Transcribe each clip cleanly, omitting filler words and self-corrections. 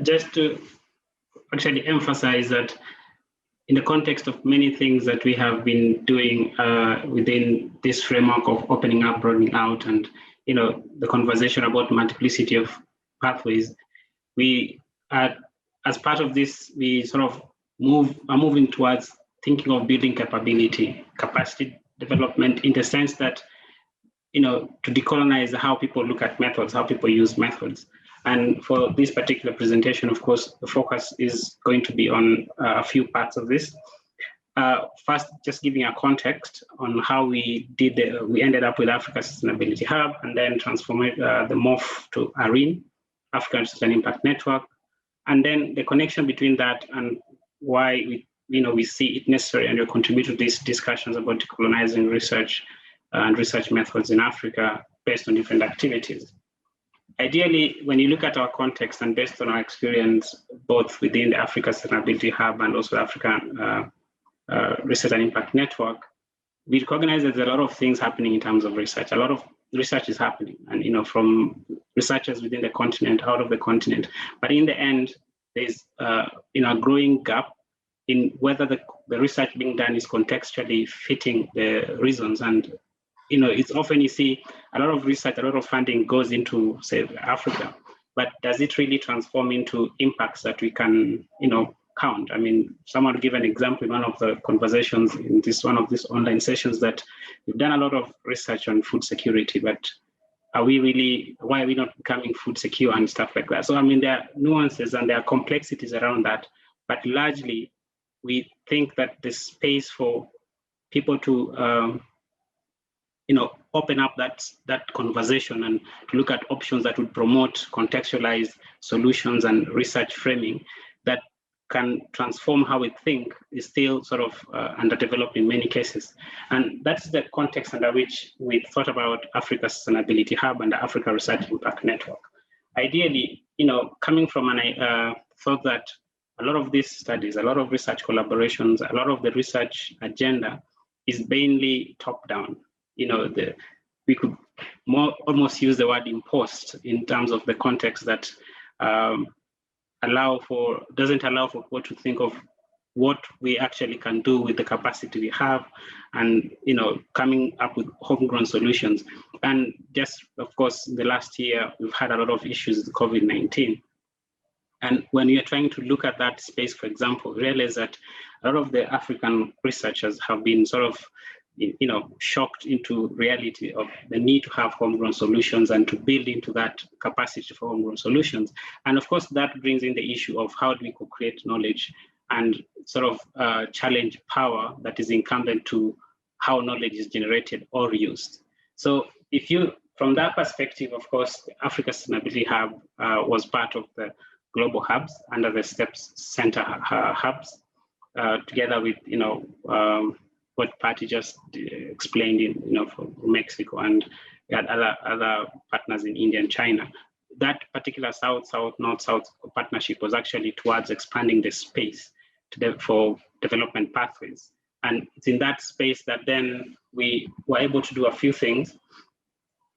just to actually emphasize that in the context of many things that we have been doing within this framework of opening up, broadening out, and the conversation about multiplicity of pathways, we are, as part of this, we sort of are moving towards thinking of building capacity development, in the sense that to decolonize how people look at methods, how people use methods. And for this particular presentation, of course, the focus is going to be on a few parts of this. First, just giving a context on how we ended up with Africa Sustainability Hub, and then transformed the morph to ARIN, African Sustainable Impact Network, and then the connection between that and why we see it necessary and will contribute to these discussions about decolonizing research and research methods in Africa based on different activities. Ideally, when you look at our context and based on our experience, both within the Africa Sustainability Hub and also the African Research and Impact Network, we recognize that there are a lot of things happening in terms of research. A lot of research is happening, and from researchers within the continent, out of the continent. But in the end, there's a growing gap in whether the research being done is contextually fitting the reasons. And it's often you see a lot of research, a lot of funding goes into, say, Africa, but does it really transform into impacts that we can, count? I mean, someone gave an example in one of the conversations in one of these online sessions that we've done a lot of research on food security, but why are we not becoming food secure and stuff like that? So, I mean, there are nuances and there are complexities around that, but largely we think that the space for people to open up that conversation and to look at options that would promote contextualized solutions and research framing that can transform how we think is still sort of underdeveloped in many cases. And that's the context under which we thought about Africa Sustainability Hub and the Africa Research Impact Network. Ideally, coming from an thought that a lot of these studies, a lot of research collaborations, a lot of the research agenda is mainly top-down. We could almost use the word imposed in terms of the context that doesn't allow for people to think of what we actually can do with the capacity we have, and coming up with homegrown solutions. And just, of course, the last year we've had a lot of issues with COVID-19. And when you're trying to look at that space, for example, realize that a lot of the African researchers have been sort of shocked into reality of the need to have homegrown solutions and to build into that capacity for homegrown solutions. And of course, that brings in the issue of how do we co-create knowledge and sort of challenge power that is incumbent to how knowledge is generated or used. So from that perspective, of course, the Africa Sustainability Hub was part of the global hubs under the STEPS Center hubs, together with, what Patty just explained for Mexico, and we had other partners in India and China. That particular South-South, North-South partnership was actually towards expanding the space for development pathways. And it's in that space that then we were able to do a few things,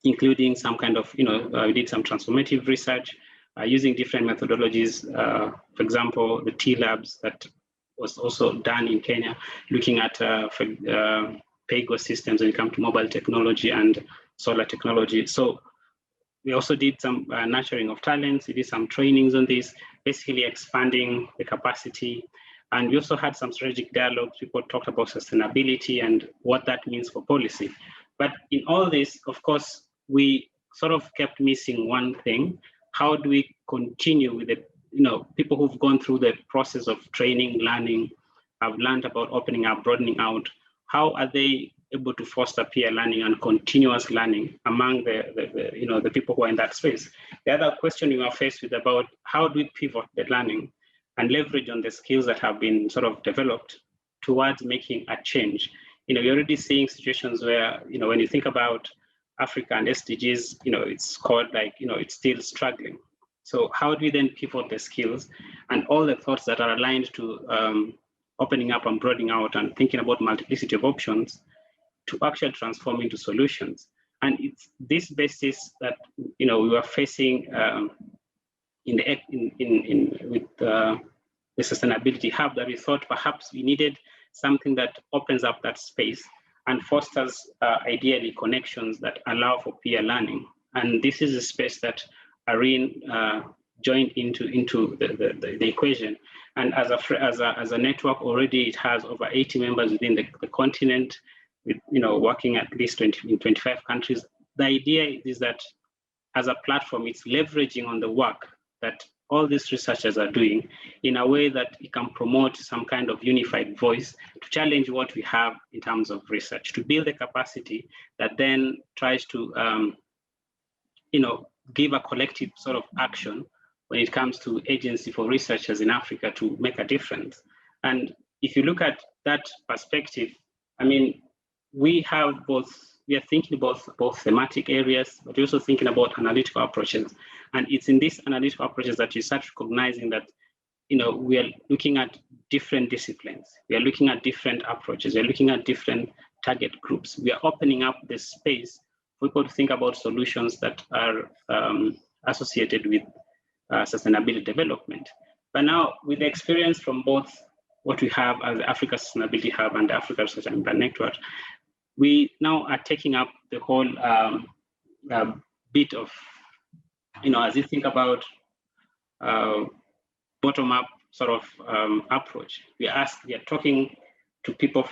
including some kind of, we did some transformative research using different methodologies. For example, the T-Labs that was also done in Kenya, looking at PEGO systems when it comes to mobile technology and solar technology. So we also did some nurturing of talents. We did some trainings on this, basically expanding the capacity. And we also had some strategic dialogues. People talked about sustainability and what that means for policy. But in all this, of course, we sort of kept missing one thing. How do we continue with the people who've gone through the process of training, learning, have learned about opening up, broadening out? How are they able to foster peer learning and continuous learning among the people who are in that space? The other question we are faced with about how do we pivot the learning and leverage on the skills that have been sort of developed towards making a change? You're already seeing situations where, when you think about Africa and SDGs, it's called it's still struggling. So how do we then pivot the skills and all the thoughts that are aligned to opening up and broadening out and thinking about multiplicity of options to actually transform into solutions? And it's this basis that we were facing with the sustainability hub, that we thought perhaps we needed something that opens up that space and fosters ideally connections that allow for peer learning. And this is a space that ARIN joined into the equation. And as a network already, it has over 80 members within the continent, with working at least in 25 countries. The idea is that as a platform, it's leveraging on the work that all these researchers are doing in a way that it can promote some kind of unified voice to challenge what we have in terms of research, to build a capacity that then tries to give a collective sort of action when it comes to agency for researchers in Africa to make a difference. And if you look at that perspective, I mean, we are thinking both thematic areas, but we're also thinking about analytical approaches. And it's in these analytical approaches that you start recognizing that, we are looking at different disciplines. We are looking at different approaches. We are looking at different target groups. We are opening up this space for people to think about solutions that are associated with sustainability development. But now, with the experience from both what we have as the Africa Sustainability Hub and the Africa Research and Impact Network, we now are taking up the whole bit of, as you think about bottom-up sort of approach. We are talking to people,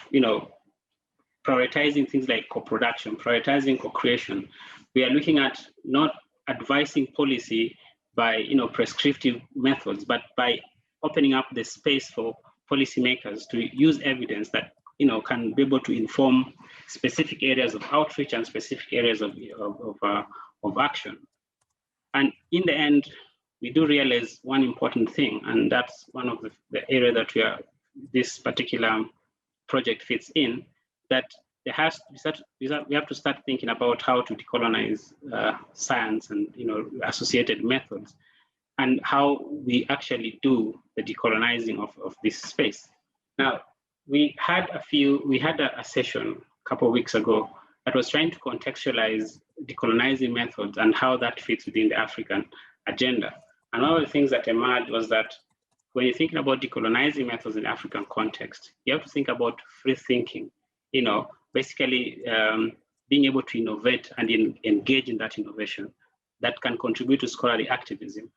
prioritizing things like co-production, prioritizing co-creation. We are looking at not advising policy by, prescriptive methods, but by opening up the space for policymakers to use evidence that, can be able to inform specific areas of outreach and specific areas of action. And in the end, we do realize one important thing, and that's one of the area that this particular project fits in, that we have to start thinking about how to decolonize science and associated methods, and how we actually do the decolonizing of this space. Now, we had a session a couple of weeks ago that was trying to contextualize decolonizing methods and how that fits within the African agenda. And one of the things that emerged was that when you're thinking about decolonizing methods in the African context, you have to think about free thinking, basically being able to innovate and engage in that innovation that can contribute to scholarly activism.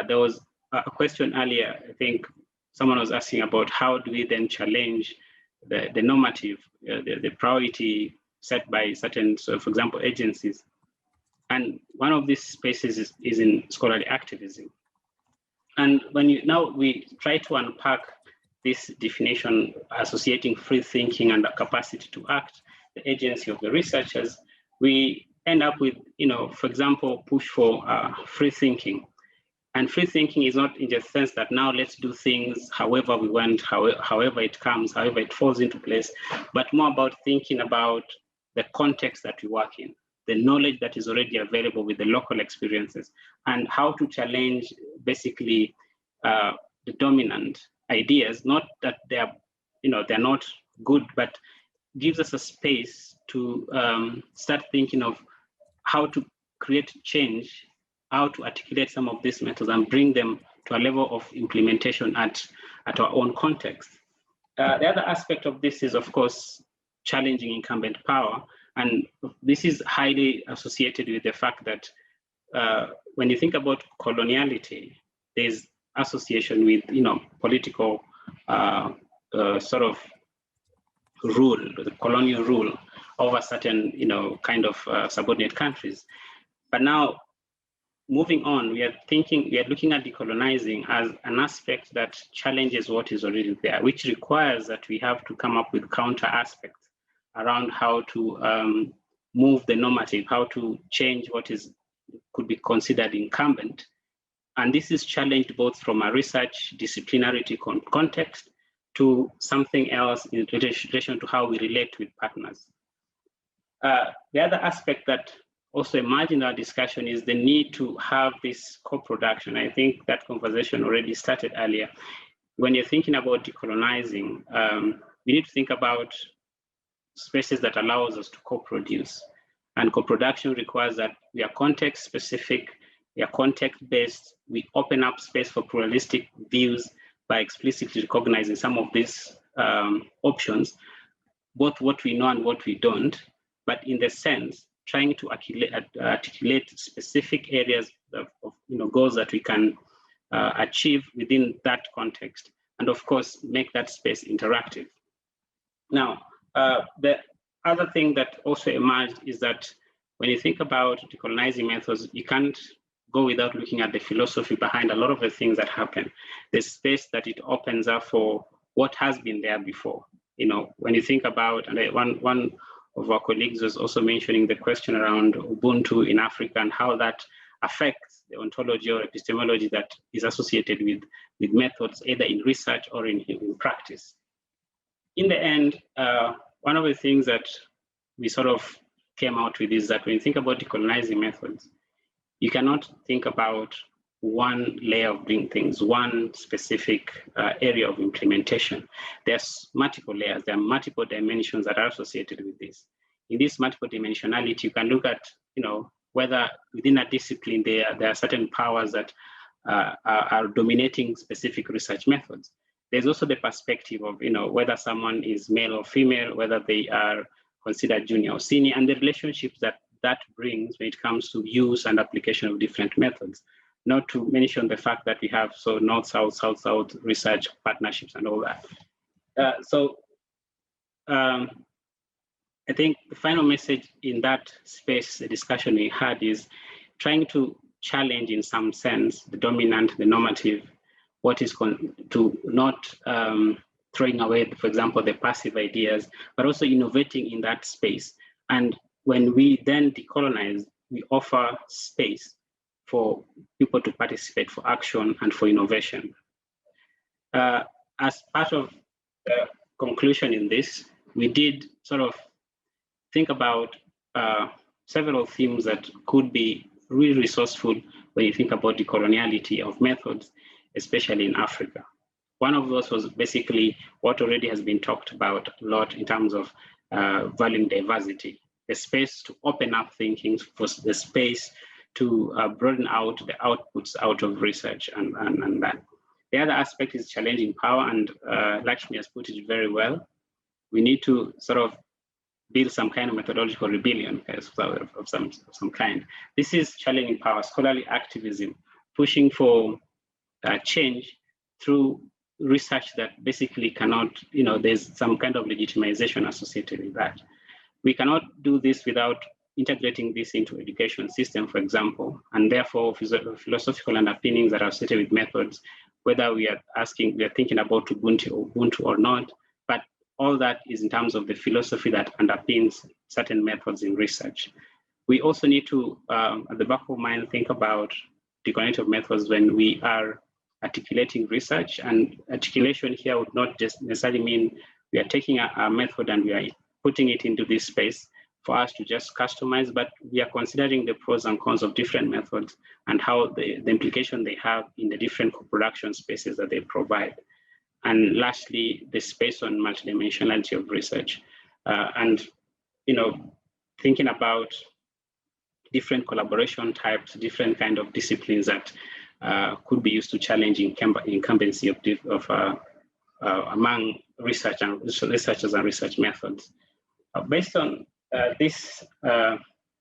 There was a question earlier, I think someone was asking about how do we then challenge the normative, the priority set by certain, so for example, agencies. And one of these spaces is in scholarly activism. And when we try to unpack this definition associating free thinking and the capacity to act, the agency of the researchers, we end up with, for example, push for free thinking. And free thinking is not in the sense that now let's do things however we want, however it comes, however it falls into place, but more about thinking about the context that we work in, the knowledge that is already available with the local experiences, and how to challenge basically the dominant ideas, not that they're not good, but gives us a space to start thinking of how to create change, how to articulate some of these methods and bring them to a level of implementation at our own context. The other aspect of this is, of course, challenging incumbent power. And this is highly associated with the fact that when you think about coloniality, there's association with, political sort of rule, the colonial rule over certain, kind of subordinate countries. But now, moving on, we are looking at decolonizing as an aspect that challenges what is already there, which requires that we have to come up with counter aspects around how to move the normative, how to change what could be considered incumbent. And this is challenged both from a research disciplinarity context to something else in relation to how we relate with partners. The other aspect that also emerged in our discussion is the need to have this co-production. I think that conversation already started earlier. When you're thinking about decolonizing, we need to think about spaces that allows us to co-produce. And co-production requires that we are context specific, we are context-based, we open up space for pluralistic views by explicitly recognizing some of these options, both what we know and what we don't, but in the sense, trying to articulate specific areas of goals that we can achieve within that context, and of course, make that space interactive. Now, the other thing that also emerged is that when you think about decolonizing methods, you can't go without looking at the philosophy behind a lot of the things that happen, the space that it opens up for what has been there before. When you think about, and one of our colleagues was also mentioning the question around Ubuntu in Africa and how that affects the ontology or epistemology that is associated with methods, either in research or in practice. In the end, one of the things that we sort of came out with is that when you think about decolonizing methods, you cannot think about one layer of doing things, one specific area of implementation. There's multiple layers, there are multiple dimensions that are associated with this. In this multiple dimensionality, you can look at, whether within a discipline there are certain powers that are dominating specific research methods. There's also the perspective of, whether someone is male or female, whether they are considered junior or senior, and the relationships that brings when it comes to use and application of different methods. Not to mention the fact that we have north-south, south-south research partnerships and all that. I think the final message in that space, the discussion we had, is trying to challenge in some sense the dominant, the normative, what is to not throwing away, for example, the passive ideas, but also innovating in that space. And when we then decolonize, we offer space for people to participate, for action and for innovation. As part of the conclusion in this, we did sort of think about several themes that could be really resourceful when you think about decoloniality of methods, especially in Africa. One of those was basically what already has been talked about a lot in terms of valuing diversity, the space to open up thinking, for the space to broaden out the outputs out of research and that. The other aspect is challenging power, and Lakshmi has put it very well. We need to sort of build some kind of methodological rebellion of some kind. This is challenging power, scholarly activism, pushing for change through research that basically cannot, there's some kind of legitimization associated with that. We cannot do this without integrating this into education system, for example, and therefore philosophical underpinnings that are associated with methods, whether we are thinking about Ubuntu or not, but all that is in terms of the philosophy that underpins certain methods in research. We also need to, at the back of mind, think about decolonizative methods when we are articulating research, and articulation here would not just necessarily mean we are taking a method and we are putting it into this space for us to just customize, but we are considering the pros and cons of different methods and how the implication they have in the different co-production spaces that they provide. And lastly, the space on multidimensionality of research. And, thinking about different collaboration types, different kind of disciplines that could be used to challenge incumbency among researchers and research methods. Based on these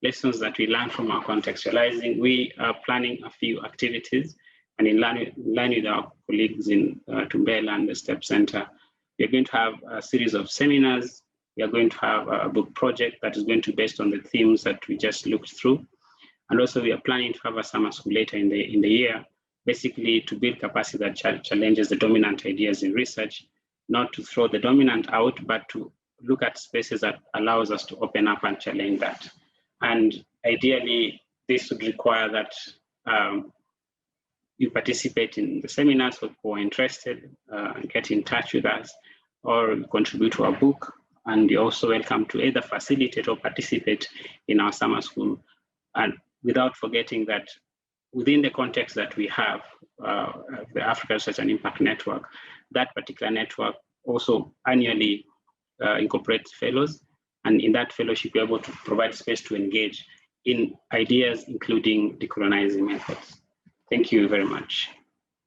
lessons that we learned from our contextualizing, we are planning a few activities, and in line with our colleagues in Tumbela and the STEP Center, we are going to have a series of seminars. We are going to have a book project that is going to be based on the themes that we just looked through. And also we are planning to have a summer school later in the year, basically to build capacity that challenges the dominant ideas in research, not to throw the dominant out, but to look at spaces that allows us to open up and challenge that. And ideally, this would require that you participate in the seminars for who are interested and get in touch with us, or contribute to our book. And you're also welcome to either facilitate or participate in our summer school. And without forgetting that within the context that we have, the Africa Research and Impact Network, that particular network also annually incorporates fellows. And in that fellowship, you're able to provide space to engage in ideas, including decolonizing methods. Thank you very much.